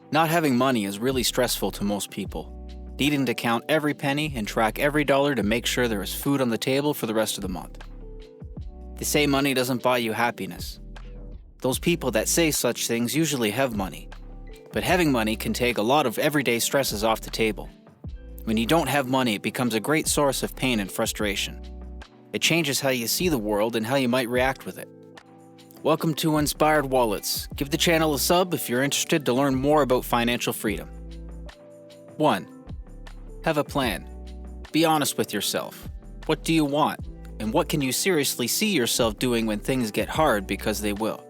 Not having money is really stressful to most people, needing to count every penny and track every dollar to make sure there is food on the table for the rest of the month. They say money doesn't buy you happiness. Those people that say such things usually have money, but having money can take a lot of everyday stresses off the table. When you don't have money, it becomes a great source of pain and frustration. It changes how you see the world and how you might react with it. Welcome to Inspired Wallets. Give the channel a sub if you're interested to learn more about financial freedom. 1. Have a plan. Be honest with yourself. What do you want? And what can you seriously see yourself doing when things get hard, because they will?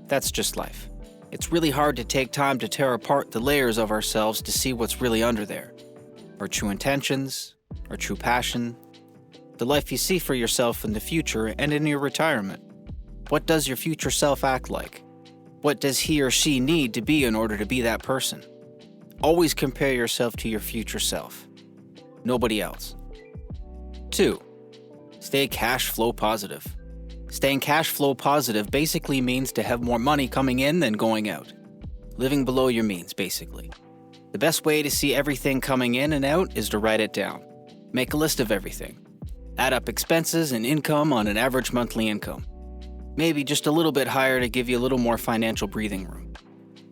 That's just life. It's really hard to take time to tear apart the layers of ourselves to see what's really under there. Our true intentions, our true passion, the life you see for yourself in the future and in your retirement. What does your future self act like? What does he or she need to be in order to be that person? Always compare yourself to your future self. Nobody else. 2. Stay cash flow positive. Staying cash flow positive basically means to have more money coming in than going out. Living below your means, basically. The best way to see everything coming in and out is to write it down. Make a list of everything. Add up expenses and income on an average monthly income. Maybe just a little bit higher to give you a little more financial breathing room.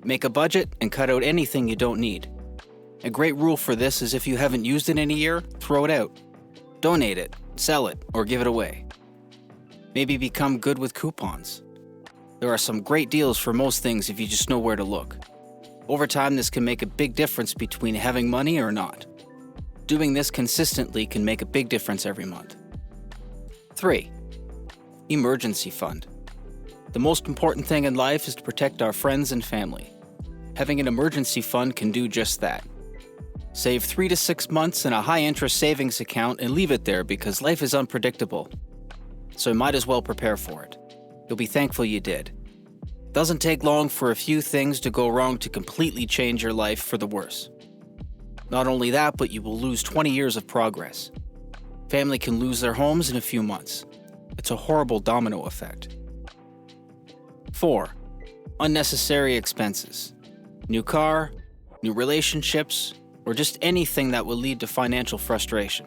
Make a budget and cut out anything you don't need. A great rule for this is if you haven't used it in a year, throw it out. Donate it, sell it, or give it away. Maybe become good with coupons. There are some great deals for most things if you just know where to look. Over time, this can make a big difference between having money or not. Doing this consistently can make a big difference every month. 3. Emergency fund. The most important thing in life is to protect our friends and family. Having an emergency fund can do just that. Save 3 to 6 months in a high-interest savings account and leave it there because life is unpredictable. So you might as well prepare for it. You'll be thankful you did. Doesn't take long for a few things to go wrong to completely change your life for the worse. Not only that, but you will lose 20 years of progress. Family can lose their homes in a few months. It's a horrible domino effect. 4. Unnecessary expenses. New car, new relationships, or just anything that will lead to financial frustration.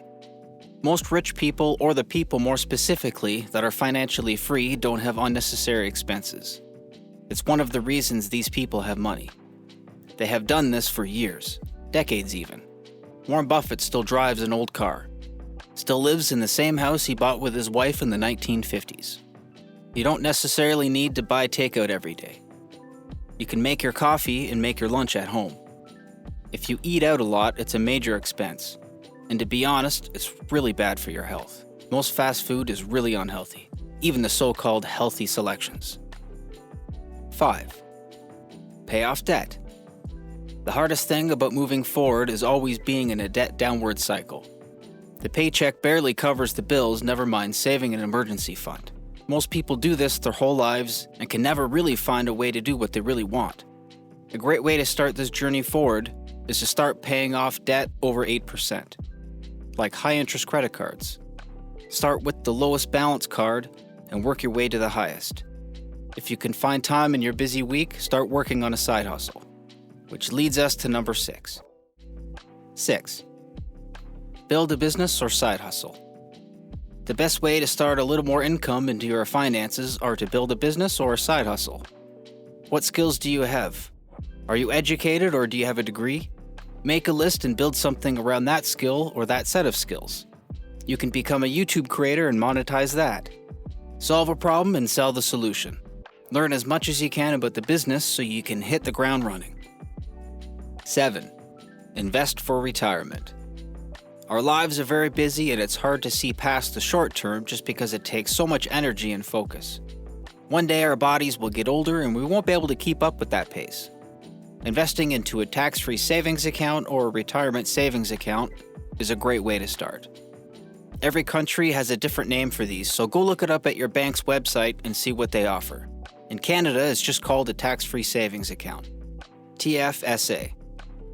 Most rich people, or the people more specifically that are financially free, don't have unnecessary expenses. It's one of the reasons these people have money. They have done this for years, decades even. Warren Buffett still drives an old car. Still lives in the same house he bought with his wife in the 1950s. You don't necessarily need to buy takeout every day. You can make your coffee and make your lunch at home. If you eat out a lot, it's a major expense. And to be honest, it's really bad for your health. Most fast food is really unhealthy, even the so-called healthy selections. 5. Pay off debt. The hardest thing about moving forward is always being in a debt downward cycle. The paycheck barely covers the bills, never mind saving an emergency fund. Most people do this their whole lives and can never really find a way to do what they really want. A great way to start this journey forward is to start paying off debt over 8%, like high-interest credit cards. Start with the lowest balance card and work your way to the highest. If you can find time in your busy week, start working on a side hustle, which leads us to number 6. 6. Build a business or side hustle. The best way to start a little more income into your finances are to build a business or a side hustle. What skills do you have? Are you educated or do you have a degree? Make a list and build something around that skill or that set of skills. You can become a YouTube creator and monetize that. Solve a problem and sell the solution. Learn as much as you can about the business so you can hit the ground running. 7. Invest for retirement. Our lives are very busy and it's hard to see past the short term just because it takes so much energy and focus. One day our bodies will get older and we won't be able to keep up with that pace. Investing into a tax-free savings account or a retirement savings account is a great way to start. Every country has a different name for these, so go look it up at your bank's website and see what they offer. In Canada, it's just called a tax-free savings account, TFSA.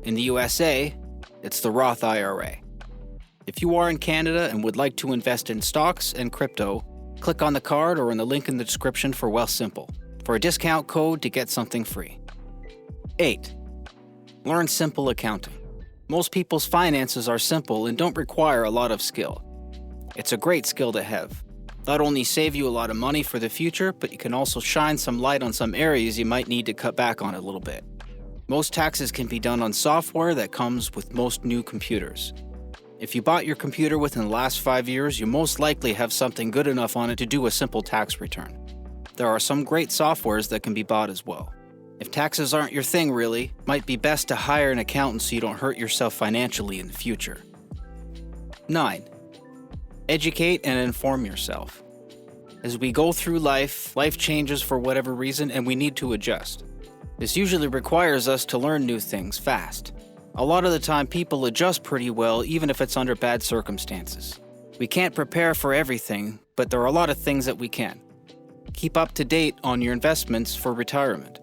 In the USA, it's the Roth IRA. If you are in Canada and would like to invest in stocks and crypto, click on the card or in the link in the description for Wealthsimple for a discount code to get something free. 8. Learn simple accounting. Most people's finances are simple and don't require a lot of skill. It's a great skill to have. Not only save you a lot of money for the future, but you can also shine some light on some areas you might need to cut back on a little bit. Most taxes can be done on software that comes with most new computers. If you bought your computer within the last 5 years, you most likely have something good enough on it to do a simple tax return. There are some great softwares that can be bought as well. If taxes aren't your thing really, it might be best to hire an accountant so you don't hurt yourself financially in the future. 9. Educate and inform yourself. As we go through life changes for whatever reason and we need to adjust. This usually requires us to learn new things fast. A lot of the time people adjust pretty well even if it's under bad circumstances. We can't prepare for everything, but there are a lot of things that we can. Keep up to date on your investments for retirement.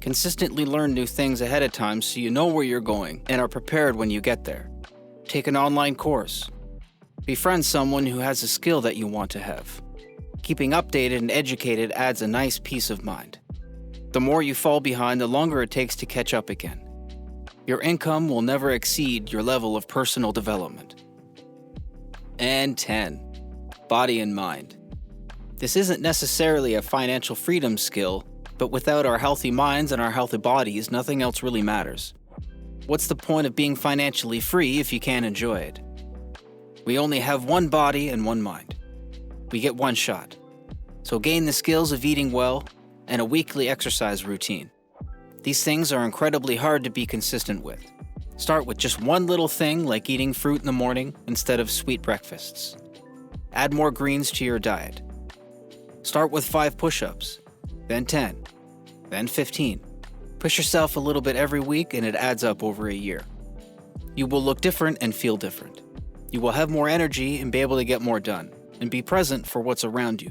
Consistently learn new things ahead of time so you know where you're going and are prepared when you get there. Take an online course. Befriend someone who has a skill that you want to have. Keeping updated and educated adds a nice peace of mind. The more you fall behind, the longer it takes to catch up again. Your income will never exceed your level of personal development. And 10. Body and mind. This isn't necessarily a financial freedom skill, but without our healthy minds and our healthy bodies, nothing else really matters. What's the point of being financially free if you can't enjoy it? We only have one body and one mind. We get one shot. So gain the skills of eating well and a weekly exercise routine. These things are incredibly hard to be consistent with. Start with just one little thing like eating fruit in the morning instead of sweet breakfasts. Add more greens to your diet. Start with 5 push-ups, then 10, then 15. Push yourself a little bit every week and it adds up over a year. You will look different and feel different. You will have more energy and be able to get more done and be present for what's around you.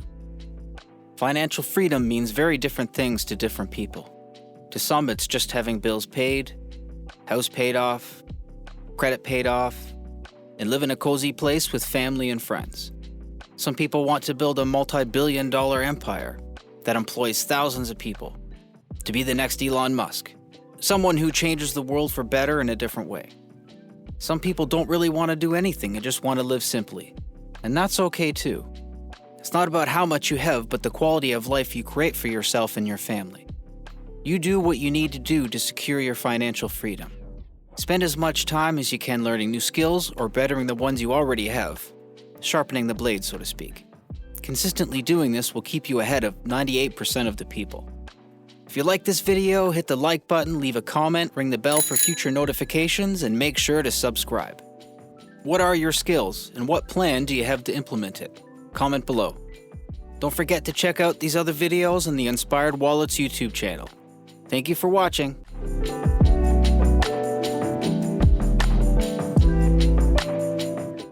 Financial freedom means very different things to different people. To some, it's just having bills paid, house paid off, credit paid off, and live in a cozy place with family and friends. Some people want to build a multi-billion-dollar empire that employs thousands of people, to be the next Elon Musk, someone who changes the world for better in a different way. Some people don't really want to do anything and just want to live simply, and that's okay too. It's not about how much you have, but the quality of life you create for yourself and your family. You do what you need to do to secure your financial freedom. Spend as much time as you can learning new skills or bettering the ones you already have, sharpening the blade, so to speak. Consistently doing this will keep you ahead of 98% of the people. If you like this video, hit the like button, leave a comment, ring the bell for future notifications, and make sure to subscribe. What are your skills, and what plan do you have to implement it? Comment below. Don't forget to check out these other videos on the Inspired Wallets YouTube channel. Thank you for watching.